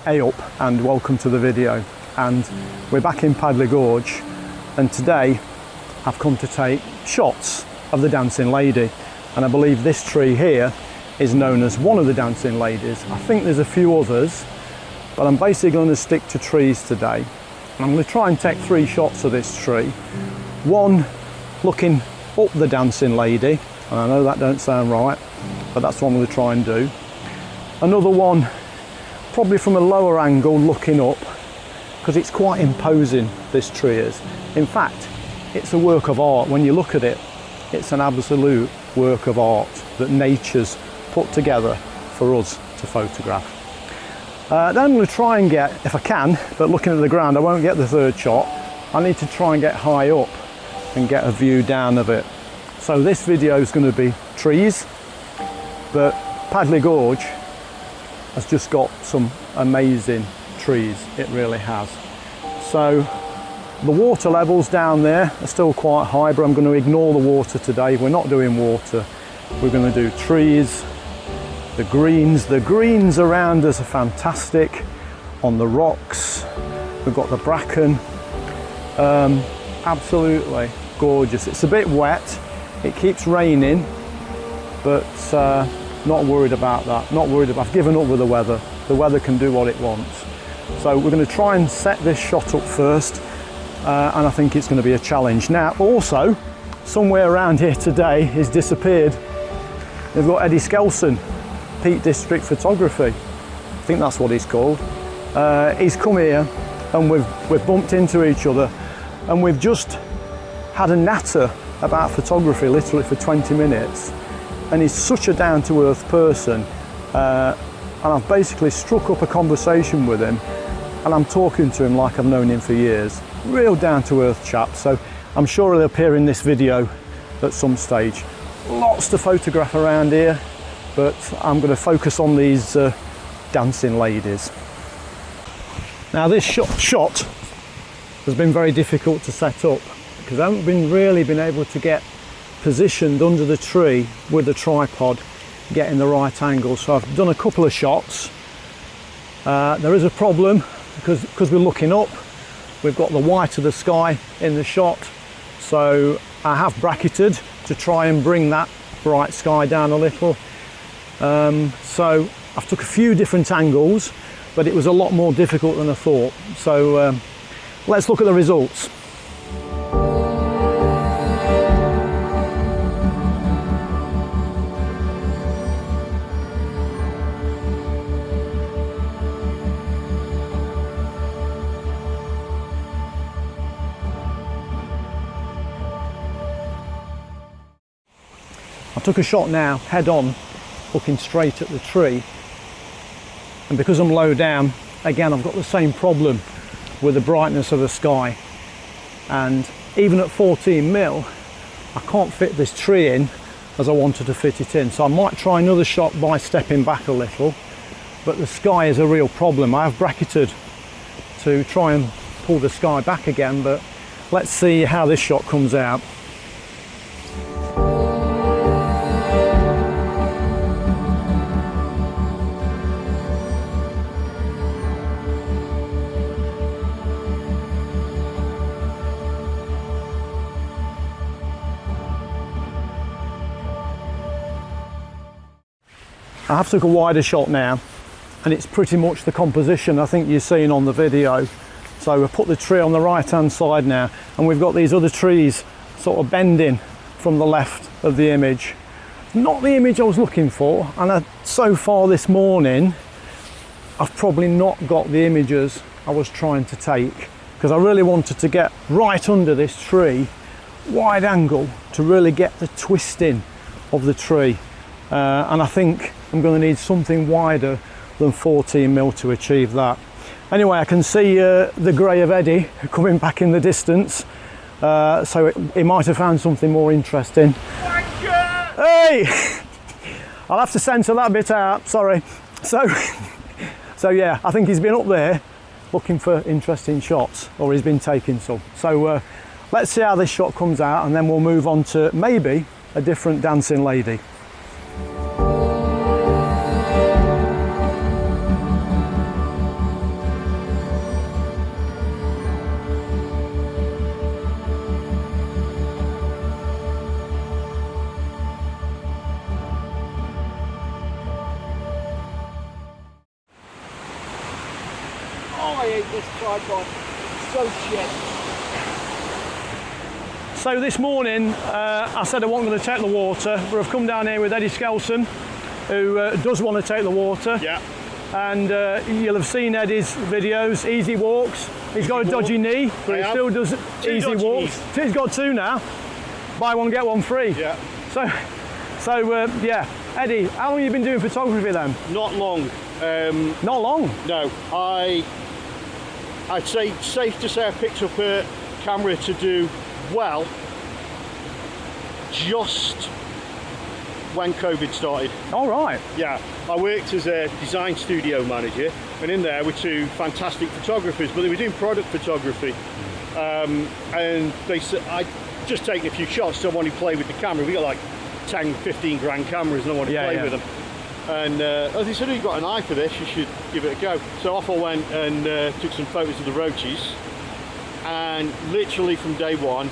Hey up and welcome to the video. And we're back in Padley Gorge, and today I've come to take shots of the dancing lady, and I believe this tree here is known as one of the dancing ladies. I think there's a few others, but I'm basically going to stick to trees today. I'm going to try and take 3 shots of this tree. One looking up the dancing lady, and I know that don't sound right, but that's what I'm going to try and do. Another one probably from a lower angle looking up, because it's quite imposing, this tree is. In fact, it's a work of art. When you look at it, it's an absolute work of art that nature's put together for us to photograph. Then I'm going to try and get, if I can, but looking at the ground I won't get the 3rd shot. I need to try and get high up and get a view down of it. So this video is going to be trees, but Padley Gorge has just got some amazing trees, it really has. So the water levels down there are still quite high, but I'm going to ignore the water today. We're not doing water, we're going to do trees. The greens around us are fantastic. On the rocks we've got the bracken, absolutely gorgeous. It's a bit wet, it keeps raining, but not worried about that. I've given up with the weather. The weather can do what it wants. So we're going to try and set this shot up first, and I think it's going to be a challenge. Now also, somewhere around here today he's disappeared. They've got Eddie Skelson, Peak District Photography. I think that's what he's called. He's come here and we've bumped into each other, and we've just had a natter about photography literally for 20 minutes. And he's such a down-to-earth person, and I've basically struck up a conversation with him, and I'm talking to him like I've known him for years. Real down-to-earth chap, so I'm sure he'll appear in this video at some stage. Lots to photograph around here, but I'm going to focus on these dancing ladies. Now this shot has been very difficult to set up because I haven't really been able to get positioned under the tree with the tripod, getting the right angle. So I've done a couple of shots. There is a problem because we're looking up. We've got the white of the sky in the shot, so I have bracketed to try and bring that bright sky down a little. So I've took a few different angles, but it was a lot more difficult than I thought. So let's look at the results. I took a shot now, head on, looking straight at the tree, and because I'm low down, again I've got the same problem with the brightness of the sky, and even at 14mm I can't fit this tree in as I wanted to fit it in. So I might try another shot by stepping back a little, but the sky is a real problem. I have bracketed to try and pull the sky back again, but let's see how this shot comes out. I have took a wider shot now, and it's pretty much the composition I think you're seeing on the video. So we've put the tree on the right hand side now, and we've got these other trees sort of bending from the left of the image. Not the image I was looking for, and so far this morning I've probably not got the images I was trying to take, because I really wanted to get right under this tree, wide angle, to really get the twisting of the tree. And I think I'm going to need something wider than 14mm to achieve that. Anyway, I can see the grey of Eddie coming back in the distance, so he might have found something more interesting. Hey! I'll have to censor that bit out, sorry. So yeah, I think he's been up there looking for interesting shots, or he's been taking some. So let's see how this shot comes out, and then we'll move on to maybe a different dancing lady. Oh, I hate this tripod. It's so shit. So this morning, I said I wasn't going to take the water, but I've come down here with Eddie Skelson, who does want to take the water. Yeah. And you'll have seen Eddie's videos, easy walks. He's got a dodgy knee, but he still does easy walks. He's got 2 now. Buy one, get one free. Yeah. So yeah. Eddie, how long have you been doing photography then? Not long. Not long? No. I'd say safe to say I picked up a camera to do well just when COVID started. All right. Yeah, I worked as a design studio manager, and in there were 2 fantastic photographers, but they were doing product photography. And they said, I'd just taken a few shots, so I wanted to play with the camera. We got like 10, 15 grand cameras, and I wanted to play with them. And they said, oh, you've got an eye for this, you should give it a go. So off I went and took some photos of the roaches, and literally from day one,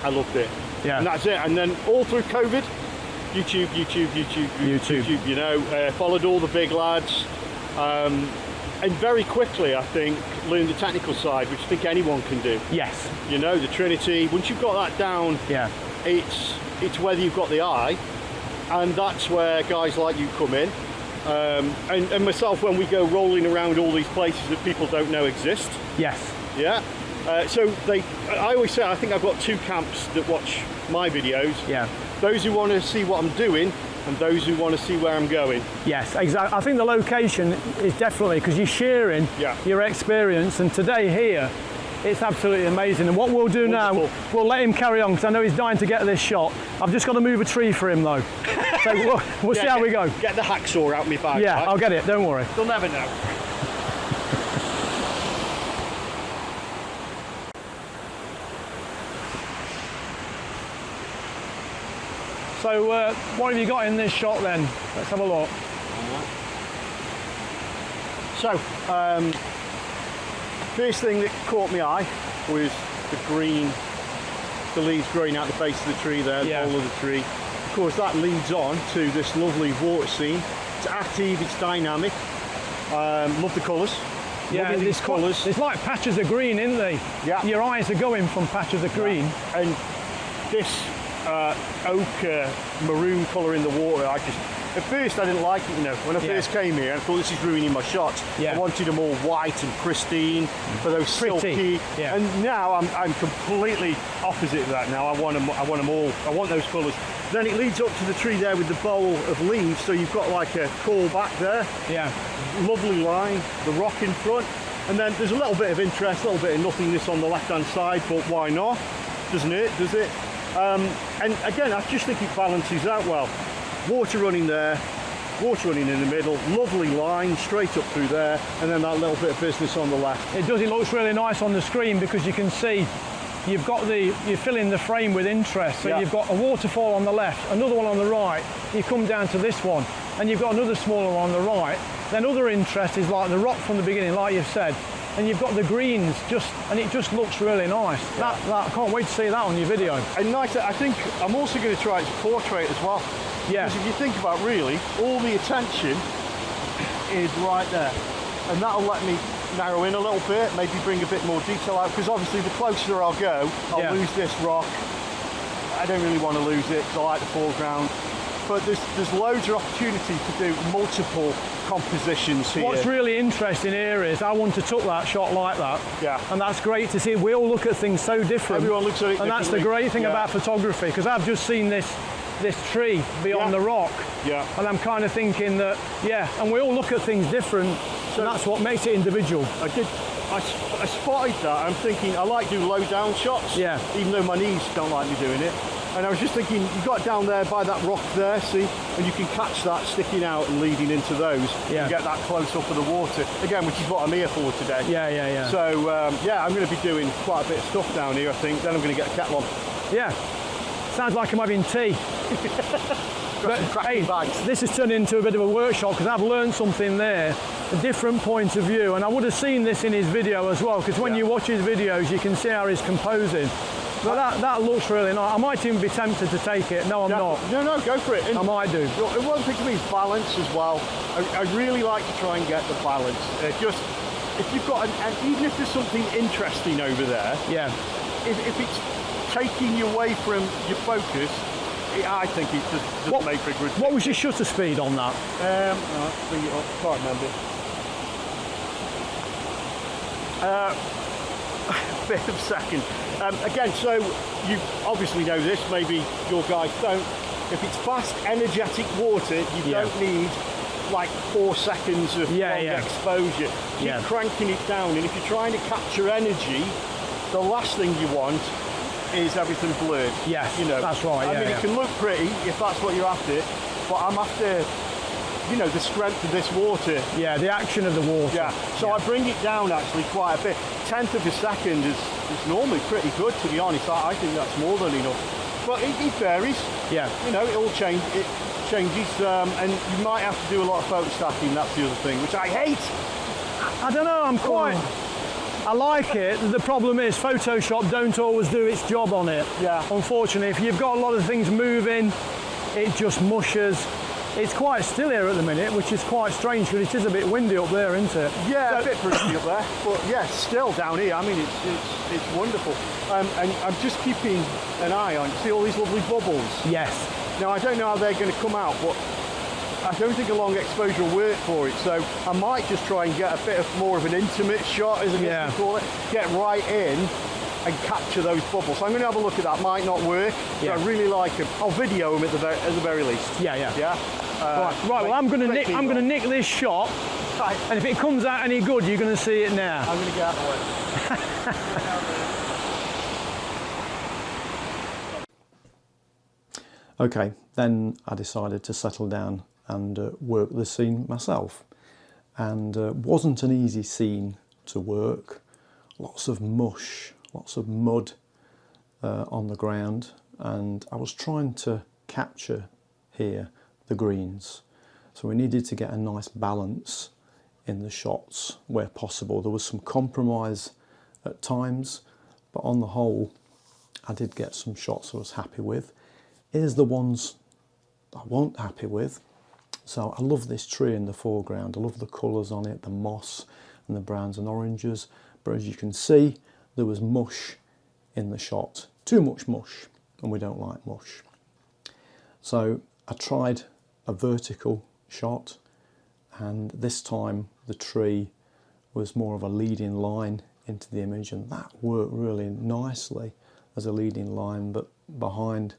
I loved it. Yeah. And that's it. And then all through COVID, YouTube, you know, followed all the big lads, and very quickly, I think, learned the technical side, which I think anyone can do. Yes. You know, the Trinity, once you've got that down, it's whether you've got the eye, and that's where guys like you come in. And myself, when we go rolling around all these places that people don't know exist. Yes. Yeah. So I always say, I think I've got 2 camps that watch my videos. Yeah. Those who want to see what I'm doing, and those who want to see where I'm going. Yes, exactly. I think the location is definitely, because you're sharing your experience, and today here, it's absolutely amazing. And what we'll do now, we'll let him carry on, because I know he's dying to get this shot. I've just got to move a tree for him though. So we'll see how we go. Get the hacksaw out my bag. Yeah, right? I'll get it, don't worry. They'll never know. So what have you got in this shot then? Let's have a look. So, first thing that caught my eye was the leaves growing out the base of the tree there, the whole of the tree. Of course, that leads on to this lovely water scene. It's active, it's dynamic. Love the colours. Yeah, these colours. There's like patches of green, isn't they? Yeah. Your eyes are going from patches of green. And this ochre maroon colour in the water, at first I didn't like it, you know. When I first came here, I thought this is ruining my shots. I wanted them all white and pristine, for those silky. And now I'm completely opposite of that now. I want them all. I want those colours. Then it leads up to the tree there with the bowl of leaves, so you've got like a call back there. Yeah. Lovely line, the rock in front. And then there's a little bit of interest, a little bit of nothingness on the left-hand side, but why not? Doesn't it? Does it? And again, I just think it balances out well. Water running there, water running in the middle, lovely line straight up through there, and then that little bit of business on the left. It looks really nice on the screen, because you can see you're filling the frame with interest. So you've got a waterfall on the left, another one on the right, you come down to this one, and you've got another smaller one on the right. Then other interest is like the rock from the beginning, like you've said. And you've got the greens, and it just looks really nice. I can't wait to see that on your video. And nice, I think I'm also going to try to portrait as well. Yeah. Because if you think about really, all the attention is right there. And that'll let me narrow in a little bit, maybe bring a bit more detail out, because obviously the closer I'll go, I'll lose this rock. I don't really want to lose it, because I like the foreground. But there's loads of opportunity to do multiple compositions here. What's really interesting here is I want to take that shot like that. Yeah. And that's great to see. We all look at things so different. Everyone looks at it differently. And that's the great thing about photography, because I've just seen this tree beyond the rock. Yeah. And I'm kind of thinking that, and we all look at things different, so that's what makes it individual. I spotted that. I'm thinking I like doing low down shots. Yeah. Even though my knees don't like me doing it. And I was just thinking, you got down there by that rock there, see, and you can catch that sticking out and leading into those. Yeah. And get that close up of the water again, which is what I'm here for today. Yeah. So I'm going to be doing quite a bit of stuff down here, I think. Then I'm going to get a kettle on. Yeah. Sounds like I'm having tea. But hey, this has turned into a bit of a workshop, because I've learned something there, a different point of view, and I would have seen this in his video as well, because when you watch his videos, you can see how he's composing. But that looks really nice. I might even be tempted to take it. No, I'm not. No, go for it. And I might do. One thing to me is balance as well. I really like to try and get the balance. if you've got, and even if there's something interesting over there, Yeah. if it's taking you away from your focus, I think it doesn't make for a good. What was your shutter speed on that? Let's bring it up. Can't remember. Fifth of a second. Again, so you obviously know this. Maybe your guys don't. If it's fast, energetic water, you don't need like 4 seconds of long exposure. Keep cranking it down, and if you're trying to capture energy, the last thing you want is everything blurred. Yes, you know, that's right. I mean, it can look pretty if that's what you're after, but I'm after, you know, the strength of this water. Yeah, the action of the water. Yeah, so I bring it down actually quite a bit. 1/10 of a second is normally pretty good, to be honest. I think that's more than enough. But it varies. Yeah. You know, it all changes, and you might have to do a lot of photo stacking, that's the other thing, which I hate. I don't know, I like it. The problem is Photoshop don't always do its job on it. Yeah. Unfortunately, if you've got a lot of things moving, it just mushes. It's quite still here at the minute, which is quite strange because it is a bit windy up there, isn't it? Yeah, a bit breezy up there, but yeah, still down here. I mean, it's wonderful. And I'm just keeping an eye on, see all these lovely bubbles? Yes. Now, I don't know how they're going to come out, but I don't think a long exposure will work for it, so I might just try and get a bit more of an intimate shot, as I guess you call it, get right in and capture those bubbles. So I'm going to have a look at that. Might not work, but I really like them. I'll video them at the very least. Yeah. Right. Well, I'm going to nick this shot, and if it comes out any good, you're going to see it now. I'm going to get out of the way. Okay, then I decided to settle down and work the scene myself, and wasn't an easy scene to work. Lots of mush, lots of mud on the ground, and I was trying to capture here the greens, so we needed to get a nice balance in the shots where possible. There was some compromise at times, but on the whole I did get some shots I was happy with. Here's the ones I wasn't happy with. So I love this tree in the foreground. I love the colours on it, the moss and the browns and oranges. But as you can see, there was mush in the shot. Too much mush, and we don't like mush. So I tried a vertical shot, and this time the tree was more of a leading line into the image, and that worked really nicely as a leading line, but behind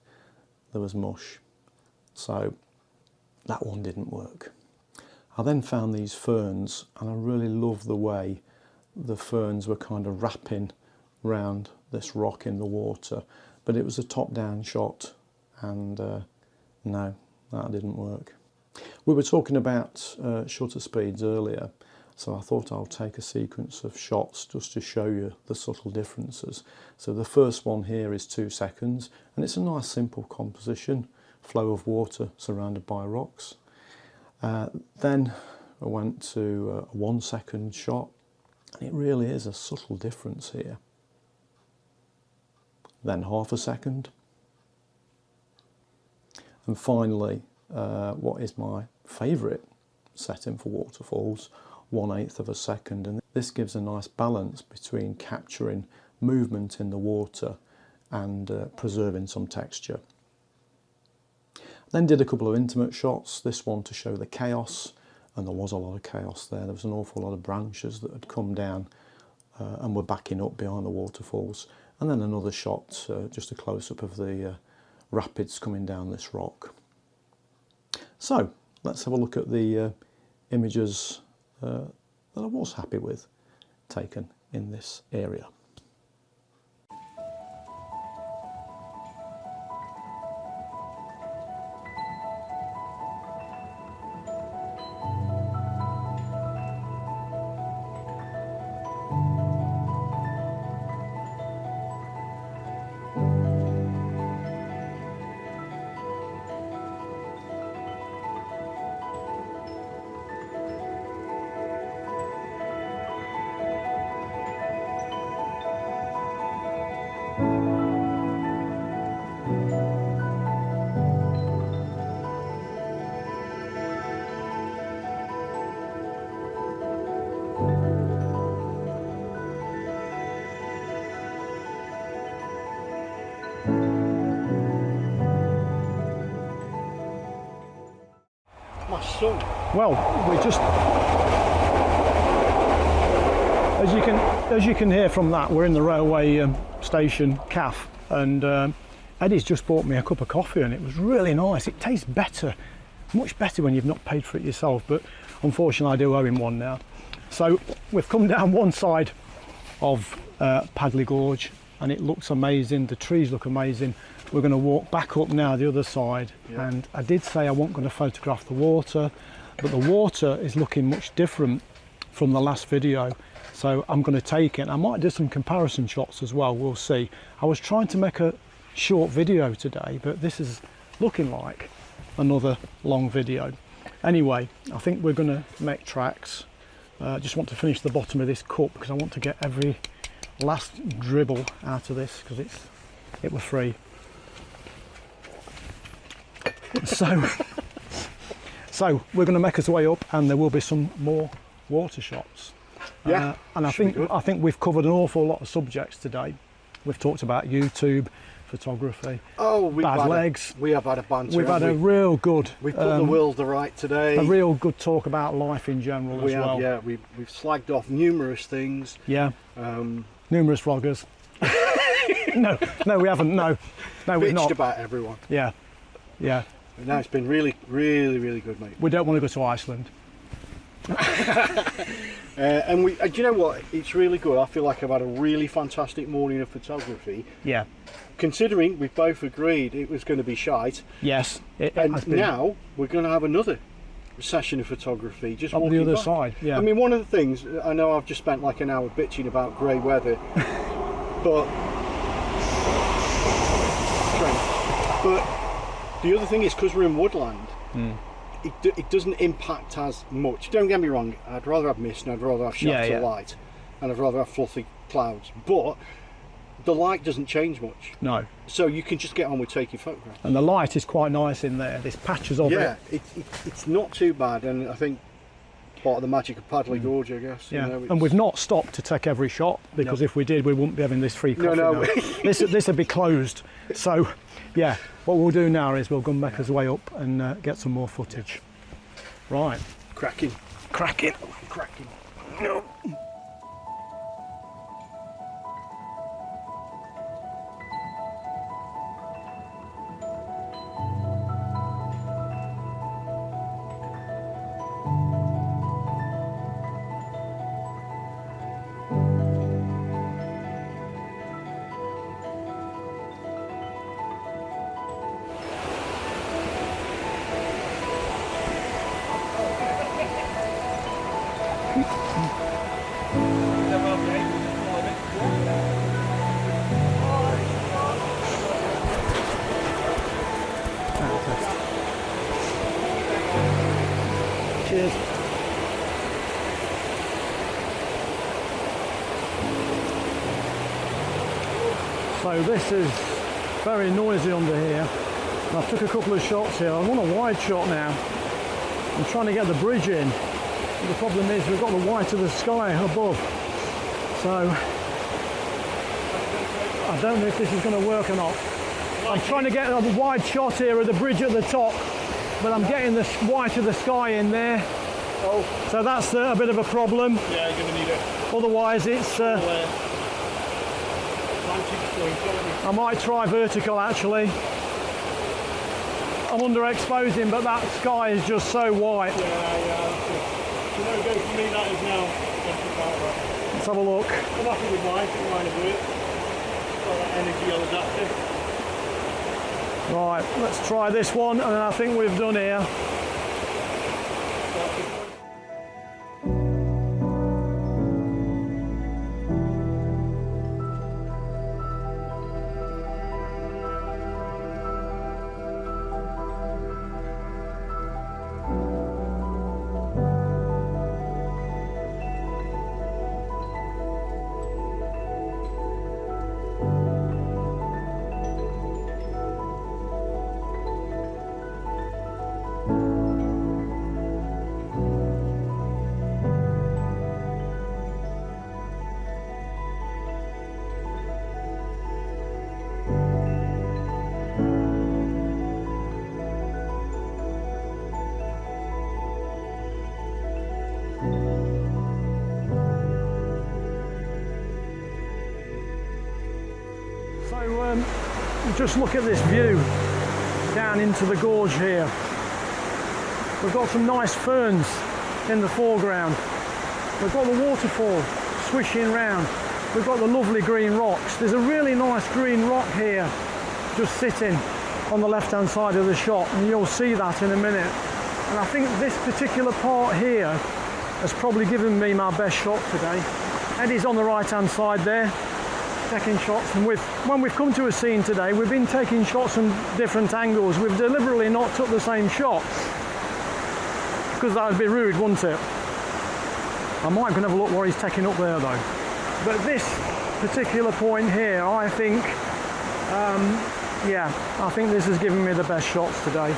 there was mush. So that one didn't work. I then found these ferns, and I really love the way the ferns were kind of wrapping round this rock in the water, but it was a top-down shot, and no, that didn't work. We were talking about shutter speeds earlier, so I thought I'll take a sequence of shots just to show you the subtle differences. So the first one here is 2 seconds, and it's a nice simple composition, flow of water surrounded by rocks. Then I went to a 1 second shot, and it really is a subtle difference here. Then ½ a second. And finally, what is my favourite setting for waterfalls, 1/8 of a second. And this gives a nice balance between capturing movement in the water and preserving some texture. Then did a couple of intimate shots, this one to show the chaos, and there was a lot of chaos there. There was an awful lot of branches that had come down and were backing up behind the waterfalls. And then another shot, just a close-up of the rapids coming down this rock. So let's have a look at the images that I was happy with taken in this area. sun? Well, we just, as you can hear from that, we're in the railway station cafe, and Eddie's just bought me a cup of coffee, and it was really nice. It tastes better, much better when you've not paid for it yourself, but unfortunately I do owe him one now. So we've come down one side of Padley Gorge, and it looks amazing. The trees look amazing. We're going to walk back up now the other side, and I did say I wasn't going to photograph the water, but the water is looking much different from the last video, so I'm going to take it. I might do some comparison shots as well, we'll see. I was trying to make a short video today, but this is looking like another long video. Anyway, I think we're going to make tracks. Just want to finish the bottom of this cup because I want to get every last dribble out of this because it was free. So we're going to make us way up, and there will be some more water shots. Yeah, and I think we've covered an awful lot of subjects today. We've talked about YouTube, photography, bad legs. We have had a banter. We've had a real good. We've put the world to right today. A real good talk about life in general as well. Yeah, we've slagged off numerous things. Yeah. Numerous vloggers. no, we haven't. No, we've not. Bitched about everyone. Yeah. But now it's been really, really, really good, mate. We don't want to go to Iceland. And do you know what? It's really good. I feel like I've had a really fantastic morning of photography. Yeah. Considering we've both agreed it was going to be shite. Yes. And now we're going to have another session of photography just on the other side. Yeah. I mean, one of the things, I know I've just spent like an hour bitching about grey weather, but the other thing is because we're in woodland, it doesn't impact as much. Don't get me wrong, I'd rather have mist and I'd rather have shafts of light, and I'd rather have fluffy clouds, but the light doesn't change much. No. So you can just get on with taking photographs. And the light is quite nice in there. There's patches of it. Yeah, it's not too bad, and I think part of the magic of Padley Gorge, I guess. Yeah, you know, and we've not stopped to take every shot, because if we did, we wouldn't be having this free coffee. No. This would be closed. So, yeah, what we'll do now is we'll go and make us way up and get some more footage. Right. Cracking. No. Cheers. So this is very noisy under here. And I took a couple of shots here. I want a wide shot now. I'm trying to get the bridge in. But the problem is we've got the white of the sky above. So I don't know if this is going to work or not. I'm trying to get a wide shot here of the bridge at the top, but I'm getting the white of the sky in there. Oh. So that's a bit of a problem. Yeah, you're going to need it. Otherwise it's... I might try vertical actually. I'm underexposing, but that sky is just so white. Yeah. You know, go for me, that is now. Let's have a look. I'm happy with mine, I think mine will work. Got that energy I'll adapt to. Right, let's try this one, and then I think we've done here. So just look at this view down into the gorge here. We've got some nice ferns in the foreground. We've got the waterfall swishing round. We've got the lovely green rocks. There's a really nice green rock here just sitting on the left hand side of the shot, and you'll see that in a minute. And I think this particular part here has probably given me my best shot today. Eddie's on the right hand side there taking shots, and when we've come to a scene today, we've been taking shots from different angles. We've deliberately not took the same shot because that would be rude, wouldn't it? I might go and have a look what he's taking up there though. But this particular point here, I think, yeah, I think this has given me the best shots today.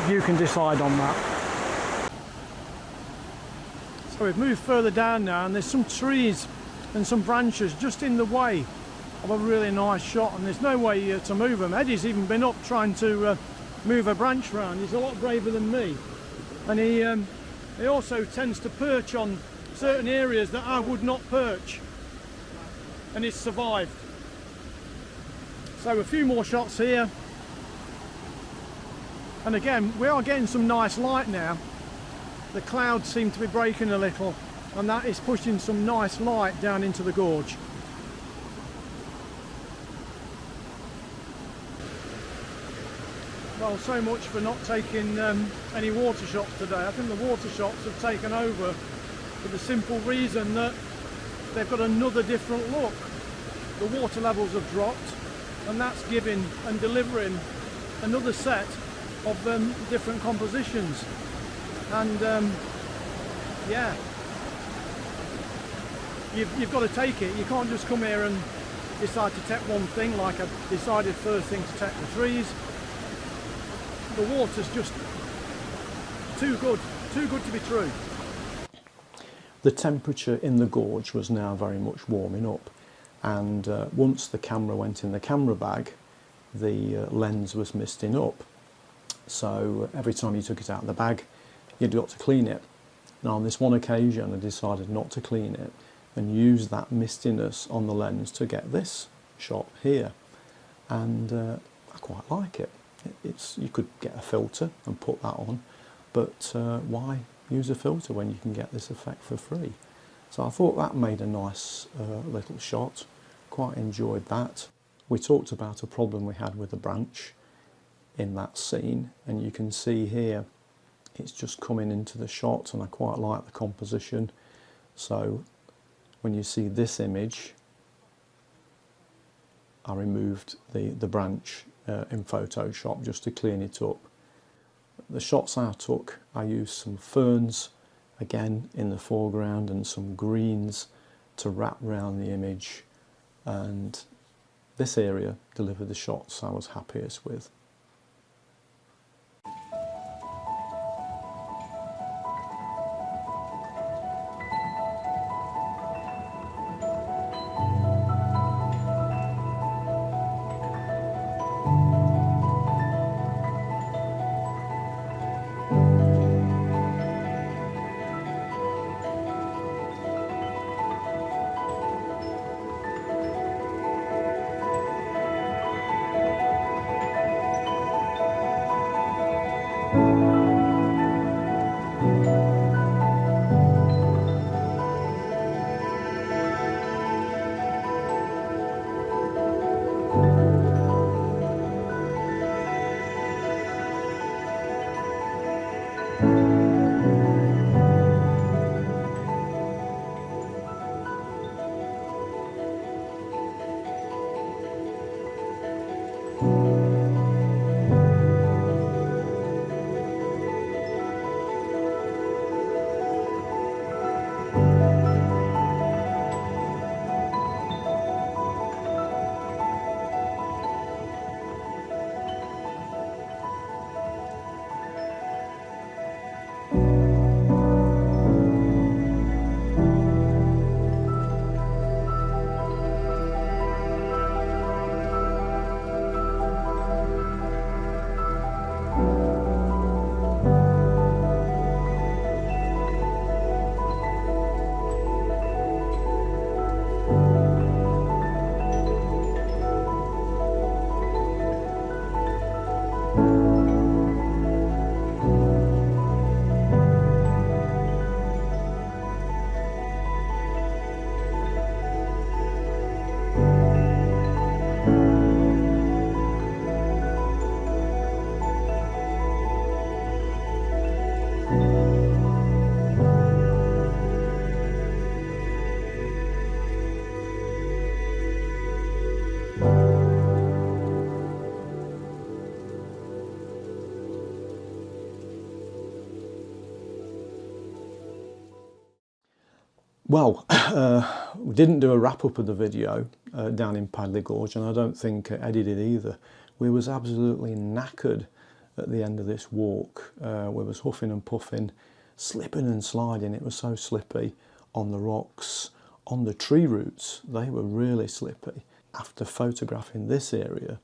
You can decide on that. So we've moved further down now, and there's some trees and some branches just in the way of a really nice shot, and there's no way to move them. Eddie's even been up trying to move a branch around. He's a lot braver than me, and he also tends to perch on certain areas that I would not perch, and he's survived. So a few more shots here, and again we are getting some nice light now. The clouds seem to be breaking a little, and that is pushing some nice light down into the gorge. Well, so much for not taking any water shots today. I think the water shots have taken over for the simple reason that they've got another different look. The water levels have dropped, and that's giving and delivering another set of different compositions. And yeah, you've got to take it. You can't just come here and decide to take one thing, like I decided first thing to take the trees. The water's just too good to be true. The temperature in the gorge was now very much warming up, and once the camera went in the camera bag, the lens was misting up. So every time you took it out of the bag, you'd got to clean it. Now on this one occasion I decided not to clean it and use that mistiness on the lens to get this shot here, and I quite like it. You could get a filter and put that on, but why use a filter when you can get this effect for free? So I thought that made a nice little shot. Quite enjoyed that. We talked about a problem we had with the branch in that scene, and you can see here it's just coming into the shot, and I quite like the composition. So when you see this image, I removed the branch in Photoshop just to clean it up. The shots I took, I used some ferns again in the foreground and some greens to wrap around the image, and this area delivered the shots I was happiest with. Well, we didn't do a wrap-up of the video down in Padley Gorge, and I don't think Eddie did either. We was absolutely knackered at the end of this walk. We was huffing and puffing, slipping and sliding. It was so slippy on the rocks, on the tree roots. They were really slippy. After photographing this area,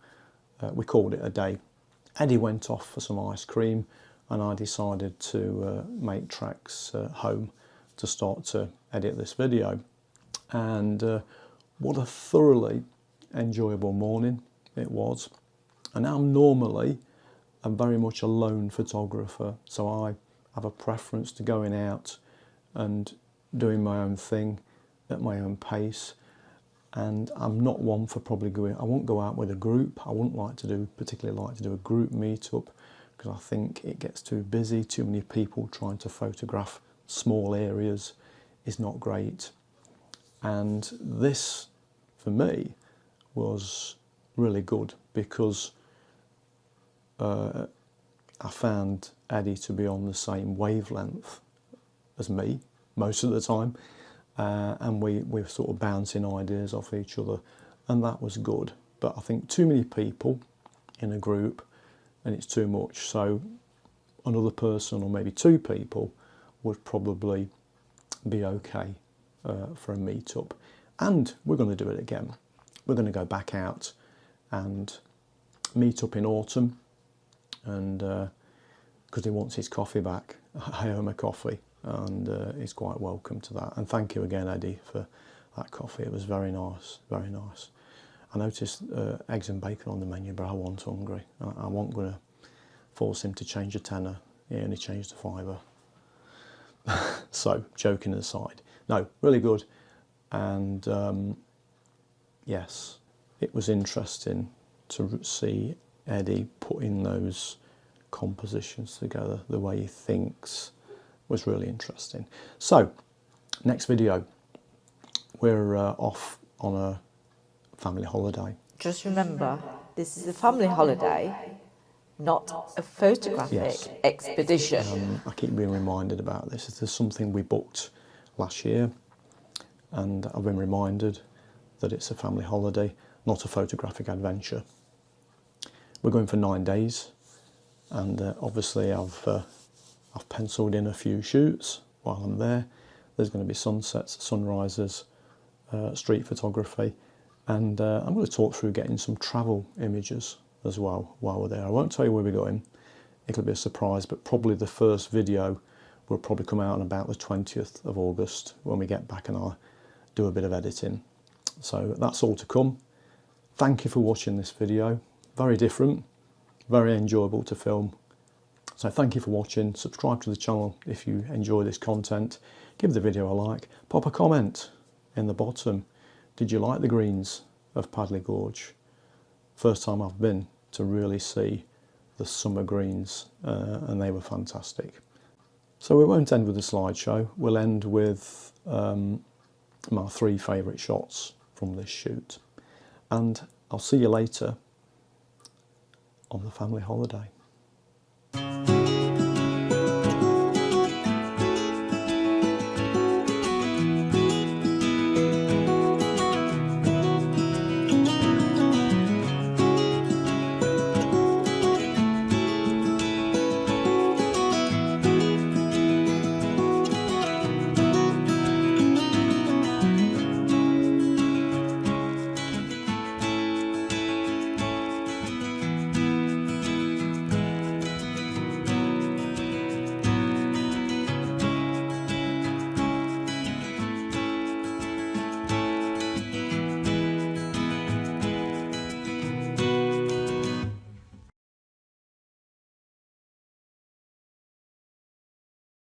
we called it a day. Eddie went off for some ice cream, and I decided to make tracks home to start to edit this video. And what a thoroughly enjoyable morning it was. And I'm normally very much a lone photographer, so I have a preference to going out and doing my own thing at my own pace. And I'm not one for probably going, I won't go out with a group. I wouldn't particularly like to do a group meetup, because I think it gets too busy, too many people trying to photograph small areas is not great. And this, for me, was really good, because I found Eddie to be on the same wavelength as me most of the time, and we were sort of bouncing ideas off each other, and that was good. But I think too many people in a group and it's too much, so another person or maybe two people would probably be okay for a meet-up. And we're going to do it again. We're going to go back out and meet up in autumn, and because he wants his coffee back. I owe him a coffee, and he's quite welcome to that. And thank you again, Eddie, for that coffee. It was very nice, very nice. I noticed eggs and bacon on the menu, but I wasn't hungry. I wasn't going to force him to change a tenner. He only changed a fiver. So, joking aside, no, really good. And yes, it was interesting to see Eddie putting those compositions together. The way he thinks was really interesting. So, next video, we're off on a family holiday. Just remember, this is a family holiday, not a photographic expedition. I keep being reminded about this. This is something we booked last year, and I've been reminded that it's a family holiday, not a photographic adventure. We're going for 9 days, and obviously I've penciled in a few shoots while I'm there. There's going to be sunsets, sunrises, street photography, and I'm going to talk through getting some travel images as well while we're there. I won't tell you where we're going. It'll be a surprise, but probably the first video will probably come out on about the 20th of August when we get back and I'll do a bit of editing. So that's all to come. Thank you for watching this video. Very different, very enjoyable to film. So thank you for watching. Subscribe to the channel if you enjoy this content. Give the video a like. Pop a comment in the bottom. Did you like the greens of Padley Gorge? First time I've been to really see the summer greens, and they were fantastic. So we won't end with a slideshow. We'll end with my 3 favourite shots from this shoot. And I'll see you later on the family holiday.